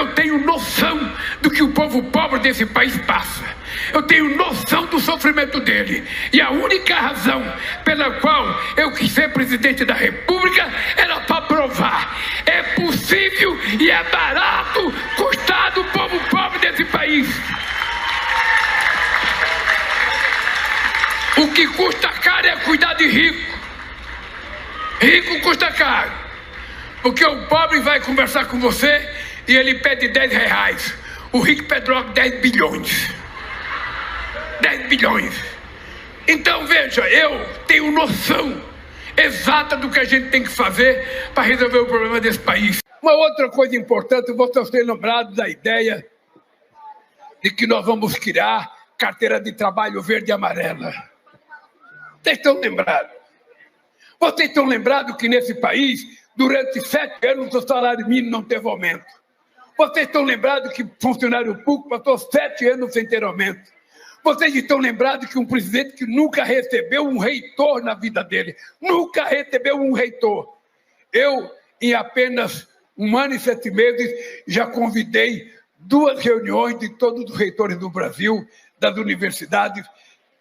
eu tenho noção do que o povo pobre desse país passa. Eu tenho noção do sofrimento dele. E a única razão pela qual eu quis ser presidente da República era para provar. É possível e é barato custar do povo pobre desse país. O que custa caro é cuidar de rico. Rico custa caro. Porque o pobre vai conversar com você e ele pede 10 reais. O rico pede logo 10 bilhões. 10 bilhões. Então, veja, eu tenho noção exata do que a gente tem que fazer para resolver o problema desse país. Uma outra coisa importante, vocês têm lembrado da ideia de que nós vamos criar carteira de trabalho verde e amarela. Vocês estão lembrados? Vocês estão lembrados que nesse país, durante 7 anos, o salário mínimo não teve aumento. Vocês estão lembrados que funcionário público passou 7 anos sem ter aumento. Vocês estão lembrados que um presidente que nunca recebeu um reitor na vida dele, nunca recebeu um reitor. Eu, em apenas 1 ano e 7 meses, já convidei 2 reuniões de todos os reitores do Brasil, das universidades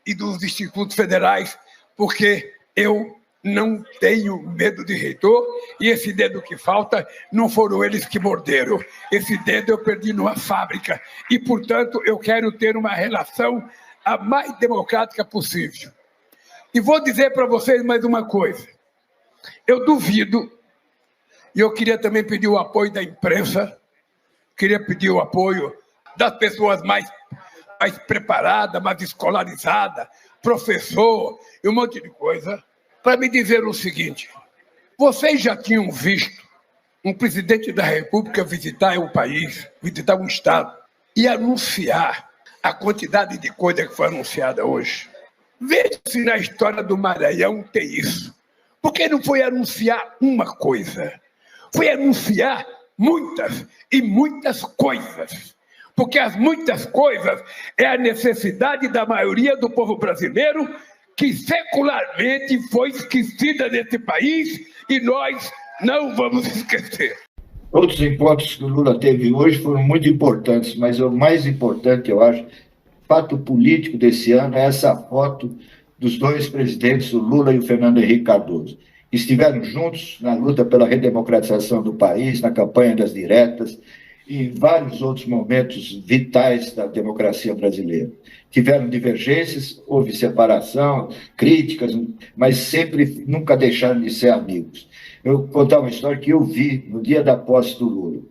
e dos institutos federais, porque eu não tenho medo de reitor, e esse dedo que falta não foram eles que morderam. Esse dedo eu perdi numa fábrica, e, portanto, eu quero ter uma relação a mais democrática possível. E vou dizer para vocês mais uma coisa. Eu duvido, e eu queria também pedir o apoio da imprensa, queria pedir o apoio das pessoas mais preparadas, mais escolarizadas, professor e um monte de coisa, para me dizer o seguinte: vocês já tinham visto um presidente da República visitar um país, visitar um estado e anunciar a quantidade de coisa que foi anunciada hoje? Veja se na história do Maranhão tem isso. Porque não foi anunciar uma coisa, foi anunciar muitas e muitas coisas. Porque as muitas coisas é a necessidade da maioria do povo brasileiro, que secularmente foi esquecida nesse país, e nós não vamos esquecer. Outros encontros que o Lula teve hoje foram muito importantes, mas o mais importante, eu acho, fato político desse ano, é essa foto dos 2 presidentes, o Lula e o Fernando Henrique Cardoso, que estiveram juntos na luta pela redemocratização do país, na campanha das diretas, e em vários outros momentos vitais da democracia brasileira. Tiveram divergências, houve separação, críticas, mas sempre, nunca deixaram de ser amigos. Eu vou contar uma história que eu vi no dia da posse do Lula.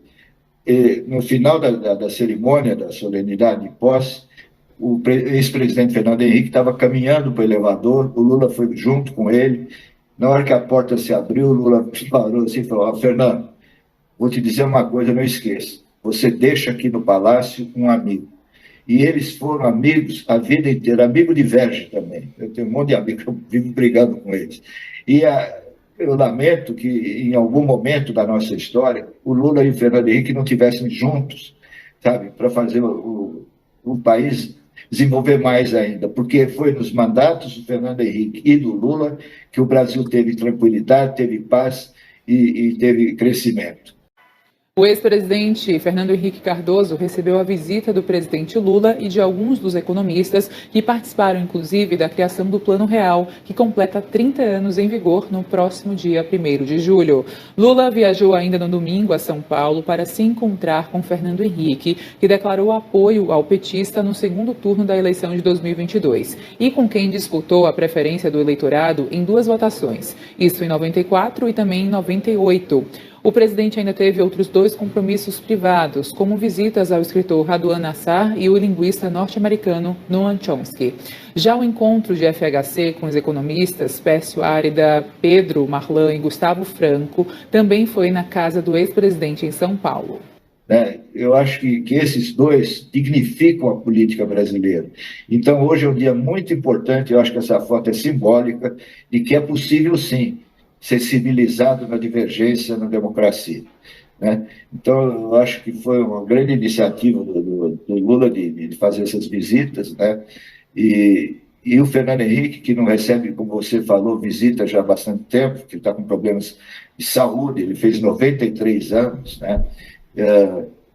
No final da cerimônia, da solenidade de posse, o ex-presidente Fernando Henrique estava caminhando para o elevador, o Lula foi junto com ele. Na hora que a porta se abriu, o Lula parou assim e falou: Fernando, vou te dizer uma coisa, não esqueça, você deixa aqui no Palácio um amigo. E eles foram amigos a vida inteira, amigo de Verge também. Eu tenho um monte de amigos, eu vivo brigando com eles. E eu lamento que, em algum momento da nossa história, o Lula e o Fernando Henrique não estivessem juntos, sabe, para fazer o país desenvolver mais ainda, porque foi nos mandatos do Fernando Henrique e do Lula que o Brasil teve tranquilidade, teve paz e teve crescimento. O ex-presidente Fernando Henrique Cardoso recebeu a visita do presidente Lula e de alguns dos economistas que participaram, inclusive, da criação do Plano Real, que completa 30 anos em vigor no próximo dia 1º de julho. Lula viajou ainda no domingo a São Paulo para se encontrar com Fernando Henrique, que declarou apoio ao petista no segundo turno da eleição de 2022, e com quem disputou a preferência do eleitorado em 2 votações, isso em 94 e também em 98. O presidente ainda teve outros 2 compromissos privados, como visitas ao escritor Raduan Nassar e o linguista norte-americano Noam Chomsky. Já o encontro de FHC com os economistas Pércio Árida, Pedro Marlan e Gustavo Franco também foi na casa do ex-presidente em São Paulo. Eu acho que esses 2 dignificam a política brasileira. Então, hoje é um dia muito importante, eu acho que essa foto é simbólica de que é possível, sim, ser civilizado na divergência, na democracia, né? Então, eu acho que foi uma grande iniciativa do Lula de fazer essas visitas, né? E o Fernando Henrique, que não recebe, como você falou, visita já há bastante tempo, que está com problemas de saúde, ele fez 93 anos, né?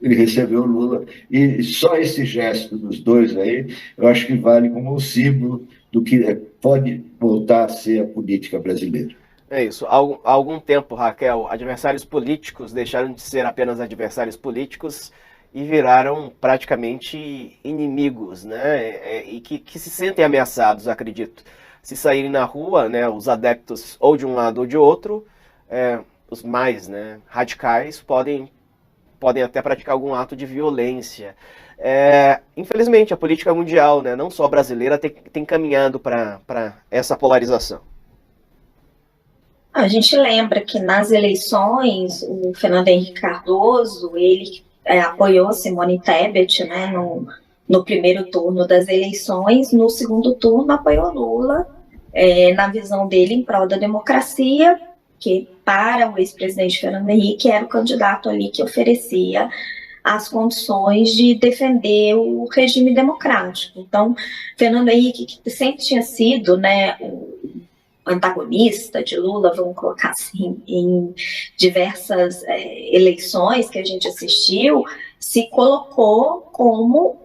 ele recebeu o Lula. E só esse gesto dos dois aí, eu acho que vale como um símbolo do que pode voltar a ser a política brasileira. É isso. Há algum tempo, Raquel, adversários políticos deixaram de ser apenas adversários políticos e viraram praticamente inimigos, né? E que se sentem ameaçados, acredito. Se saírem na rua, né, os adeptos ou de um lado ou de outro, os mais, né, radicais podem até praticar algum ato de violência. Infelizmente, a política mundial, né, não só brasileira, tem caminhado para essa polarização. A gente lembra que nas eleições o Fernando Henrique Cardoso ele apoiou Simone Tebet, né, no primeiro turno das eleições, no segundo turno apoiou Lula, na visão dele em prol da democracia, que para o ex-presidente Fernando Henrique era o candidato ali que oferecia as condições de defender o regime democrático. Então, Fernando Henrique, que sempre tinha sido, né, o antagonista de Lula, vamos colocar assim, em diversas eleições que a gente assistiu, se colocou como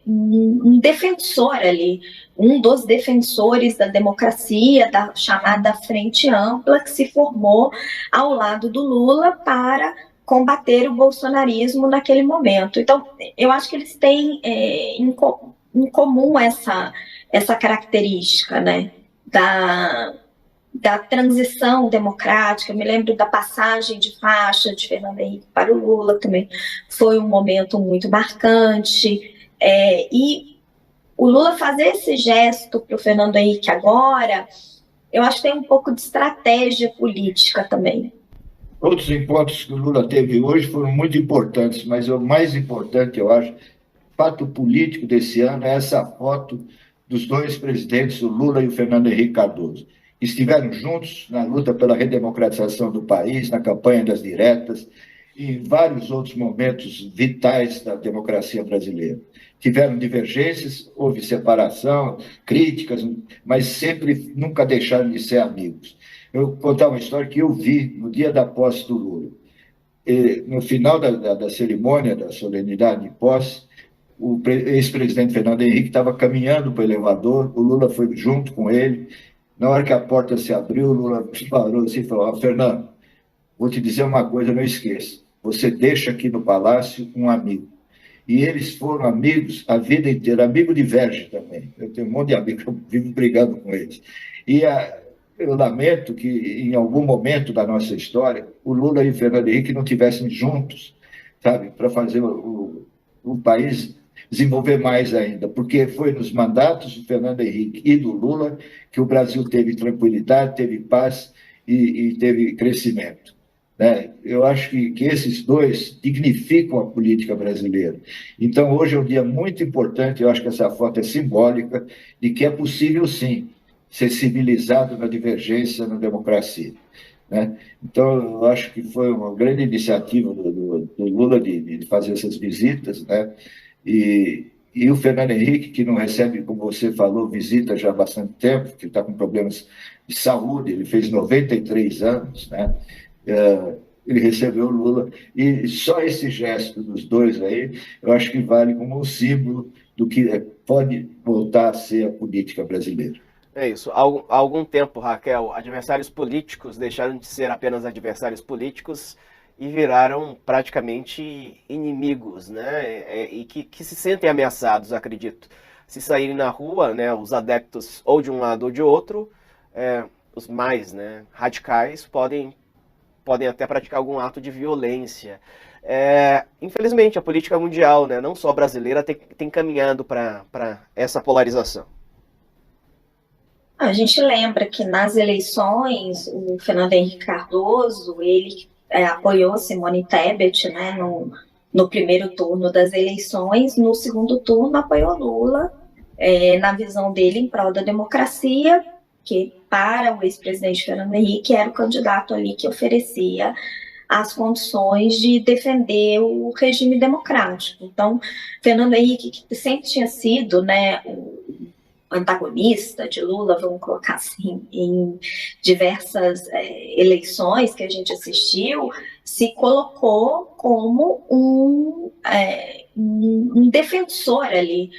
um defensor ali, um dos defensores da democracia, da chamada Frente Ampla, que se formou ao lado do Lula para combater o bolsonarismo naquele momento. Então, eu acho que eles têm em comum essa característica, né? Da transição democrática. Eu me lembro da passagem de faixa de Fernando Henrique para o Lula, também foi um momento muito marcante, e o Lula fazer esse gesto para o Fernando Henrique agora, eu acho que tem um pouco de estratégia política também. Outros encontros que o Lula teve hoje foram muito importantes, mas o mais importante, eu acho, fato político desse ano é essa foto dos dois presidentes, o Lula e o Fernando Henrique Cardoso, que estiveram juntos na luta pela redemocratização do país, na campanha das diretas e em vários outros momentos vitais da democracia brasileira. Tiveram divergências, houve separação, críticas, mas sempre, nunca deixaram de ser amigos. Eu vou contar uma história que eu vi no dia da posse do Lula. No final da cerimônia, da solenidade de posse, o ex-presidente Fernando Henrique estava caminhando para o elevador, o Lula foi junto com ele. Na hora que a porta se abriu, o Lula parou assim e falou: Fernando, vou te dizer uma coisa, não esqueça, você deixa aqui no Palácio um amigo. E eles foram amigos a vida inteira, amigo de verge também. Eu tenho um monte de amigos, eu vivo brigando com eles. E eu lamento que, em algum momento da nossa história, o Lula e o Fernando Henrique não estivessem juntos, sabe, para fazer o país desenvolver mais ainda, porque foi nos mandatos do Fernando Henrique e do Lula que o Brasil teve tranquilidade, teve paz e teve crescimento. Né? Eu acho que esses dois dignificam a política brasileira. Então, hoje é um dia muito importante, eu acho que essa foto é simbólica de que é possível, sim, ser civilizado na divergência, na democracia. Né? Então, eu acho que foi uma grande iniciativa do Lula de fazer essas visitas, né? E o Fernando Henrique, que não recebe, como você falou, visita já há bastante tempo, que está com problemas de saúde, ele fez 93 anos, né? Ele recebeu o Lula, e só esse gesto dos dois aí, eu acho que vale como um símbolo do que pode voltar a ser a política brasileira. É isso. Há algum tempo, Raquel, adversários políticos deixaram de ser apenas adversários políticos e viraram praticamente inimigos, né? E que se sentem ameaçados, acredito. Se saírem na rua, né, os adeptos ou de um lado ou de outro, os mais, né, radicais podem até praticar algum ato de violência. Infelizmente, a política mundial, né, não só brasileira, tem caminhado para essa polarização. A gente lembra que nas eleições o Fernando Henrique Cardoso ele apoiou Simone Tebet, né, no primeiro turno das eleições, no segundo turno apoiou Lula, na visão dele em prol da democracia, que para o ex-presidente Fernando Henrique era o candidato ali que oferecia as condições de defender o regime democrático. Então, Fernando Henrique, que sempre tinha sido, né, o antagonista de Lula, vamos colocar assim, em diversas eleições que a gente assistiu, se colocou como um defensor ali.